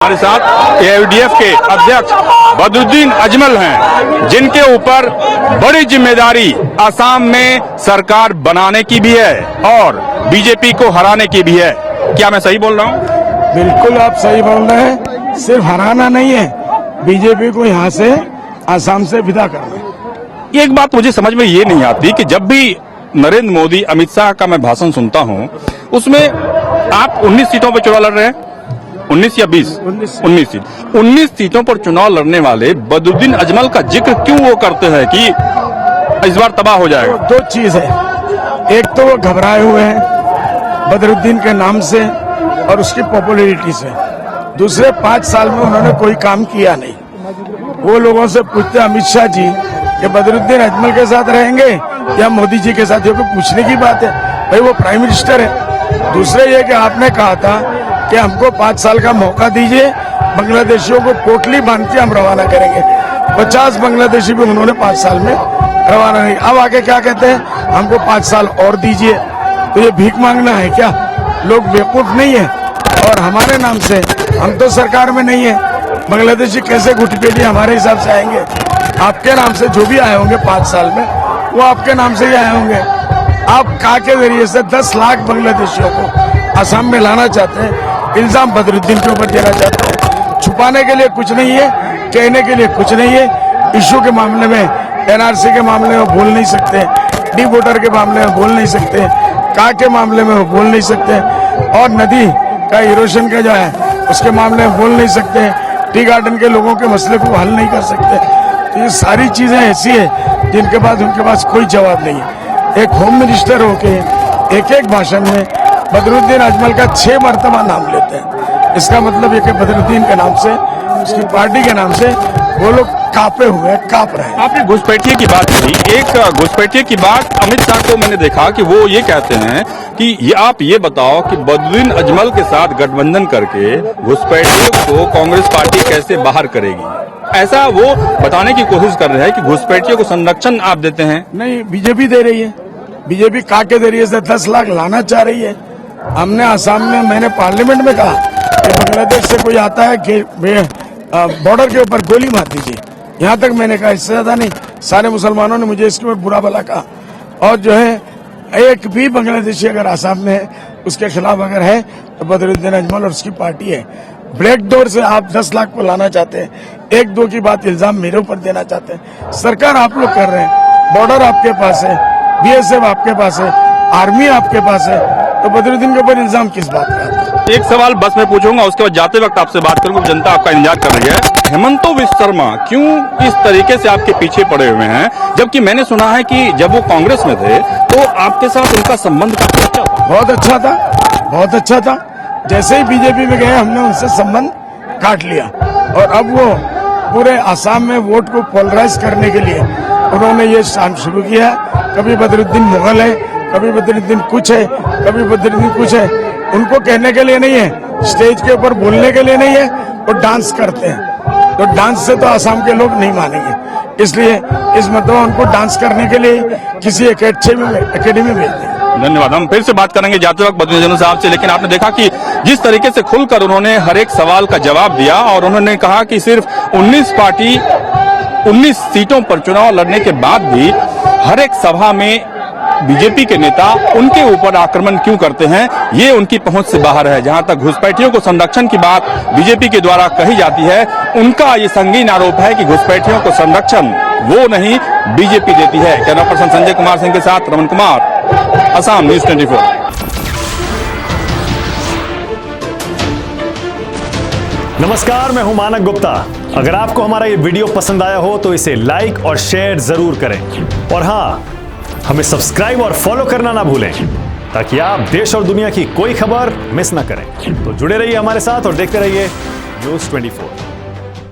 हमारे साथ एआईयूडीएफ के अध्यक्ष बदरुद्दीन अजमल हैं, जिनके ऊपर बड़ी जिम्मेदारी असम में सरकार बनाने की भी है और बीजेपी को हराने की भी है। क्या मैं सही बोल रहा हूँ? बिल्कुल आप सही बोल रहे हैं। सिर्फ हराना नहीं है, बीजेपी को यहाँ से असम से विदा करना। एक बात मुझे समझ में ये नहीं आती कि जब भी नरेंद्र मोदी, अमित शाह का मैं भाषण सुनता हूँ, उसमें आप 19 सीटों पर चुनाव लड़ रहे हैं, 19 या 20? 19 सीट। 19 सीटों पर चुनाव लड़ने वाले बदरुद्दीन अजमल का जिक्र क्यों वो करते हैं कि इस बार तबाह हो जाएगा? दो चीज है, एक तो वो घबराए हुए हैं बदरुद्दीन के नाम से और उसकी पॉपुलैरिटी से। दूसरे 5 साल में उन्होंने कोई काम किया नहीं। वो लोगों से पूछते अमित शाह जी कि बदरुद्दीन अजमल के साथ रहेंगे या मोदी जी के साथ, ये कोई पूछने की बात है? भाई वो प्राइम मिनिस्टर है। दूसरे ये कि आपने कहा था कि हमको 5 साल का मौका दीजिए, बांग्लादेशियों को पोटली बांध के हम रवाना करेंगे। 50 बांग्लादेशी भी उन्होंने 5 साल में रवाना नहीं। अब आगे क्या कहते हैं, हमको 5 साल और दीजिए। तो ये भीख मांगना है क्या? लोग बेवकूफ नहीं है। और हमारे नाम से, हम तो सरकार में नहीं है, बांग्लादेशी कैसे घुटपेटी हमारे हिसाब से आएंगे? आपके नाम से जो भी आए होंगे 5 साल में, वो आपके नाम से ही आए होंगे। आप का के जरिए से 10 लाख बांग्लादेशियों को असम में लाना चाहते हैं, इल्जाम बदरुद्दीन के ऊपर देना चाहते हैं। छुपाने के लिए कुछ नहीं है, कहने के लिए कुछ नहीं है। इश्यू के मामले में, एनआरसी के मामले में बोल नहीं सकते, डी वोटर के मामले में बोल नहीं सकते, का के मामले में बोल नहीं सकते, और नदी का इरोशन का जो है उसके मामले में बोल नहीं सकते, टी गार्डन के लोगों के मसले को हल नहीं कर सकते। तो ये सारी चीजें ऐसी है जिनके बाद उनके पास कोई जवाब नहीं है। एक होम मिनिस्टर होके एक भाषण में बदरुद्दीन अजमल का 6 मरतबा नाम लेते हैं। इसका मतलब ये कि बदरुद्दीन के नाम से, उसकी पार्टी के नाम से वो लोग कांपे हुए, कांप रहे हैं। आपने घुसपैठिए की बात की, एक घुसपैठिए की बात अमित शाह को मैंने देखा कि वो ये कहते हैं कि आप ये बताओ कि बदरुद्दीन अजमल के साथ गठबंधन करके घुसपैठियों को कांग्रेस पार्टी कैसे बाहर करेगी? ऐसा वो बताने की कोशिश कर रहे हैं कि घुसपैठियों को संरक्षण आप देते हैं। नहीं, बीजेपी दे रही है। बीजेपी का के जरिए से 10 लाख लाना चाह रही है। हमने असम में, मैंने पार्लियामेंट में कहा कि बांग्लादेश से कोई आता है कि बॉर्डर के ऊपर गोली मार दीजिए। यहाँ तक मैंने कहा, इससे ज्यादा नहीं। सारे मुसलमानों ने मुझे इसके ऊपर बुरा भला कहा। और जो है, एक भी बांग्लादेशी अगर असम में है, उसके खिलाफ अगर है तो बदरुद्दीन अजमल और उसकी पार्टी है। ब्लैक डोर से आप 10 लाख को लाना चाहते हैं, 1-2 की बात इल्जाम मेरे ऊपर देना चाहते हैं। सरकार आप लोग कर रहे हैं, बॉर्डर आपके पास है, बीएसएफ आपके पास है, आर्मी आपके पास है, तो बदरुद्दीन के ऊपर इल्जाम किस बात का? एक सवाल बस मैं पूछूंगा, उसके बाद जाते वक्त आपसे बात करूंगा, जनता आपका इंतजार कर रही है। हेमंत बिस्वा शर्मा क्यों इस तरीके से आपके पीछे पड़े हुए हैं, जबकि मैंने सुना है कि जब वो कांग्रेस में थे तो आपके साथ उनका संबंध काफी अच्छा था? बहुत अच्छा था, बहुत अच्छा था। जैसे ही बीजेपी में गए, हमने उनसे संबंध काट लिया। और अब वो पूरे असम में वोट को पोलराइज करने के लिए उन्होंने ये काम शुरू किया। कभी बदरुद्दीन मुगल है, कभी बदरुद्दीन कुछ है, कभी बदरुद्दीन कुछ है। उनको कहने के लिए नहीं है, स्टेज के ऊपर बोलने के लिए नहीं है, वो डांस करते हैं। तो डांस से तो असम के लोग नहीं मानेंगे, इसलिए इस मरतबा उनको डांस करने के लिए किसी एकेडमी भेज दें। धन्यवाद। हम फिर से बात करेंगे जाते वक्त बदरुद्दीन साहब से, लेकिन आपने देखा कि जिस तरीके से खुलकर उन्होंने हर एक सवाल का जवाब दिया और उन्होंने कहा कि सिर्फ 19 सीटों पर चुनाव लड़ने के बाद भी हर एक सभा में बीजेपी के नेता उनके ऊपर आक्रमण क्यों करते हैं, ये उनकी पहुंच से बाहर है। जहां तक घुसपैठियों को संरक्षण की बात बीजेपी के द्वारा कही जाती है, उनका ये संगीन आरोप है कि घुसपैठियों को संरक्षण वो नहीं, बीजेपी देती है। कैमरा पर्सन संजय कुमार सिंह के साथ रमन कुमार, असम न्यूज 24। नमस्कार, मैं हूं मानक गुप्ता। अगर आपको हमारा ये वीडियो पसंद आया हो तो इसे लाइक और शेयर जरूर करें, और हाँ, हमें सब्सक्राइब और फॉलो करना ना भूलें ताकि आप देश और दुनिया की कोई खबर मिस ना करें। तो जुड़े रहिए हमारे साथ और देखते रहिए न्यूज 24।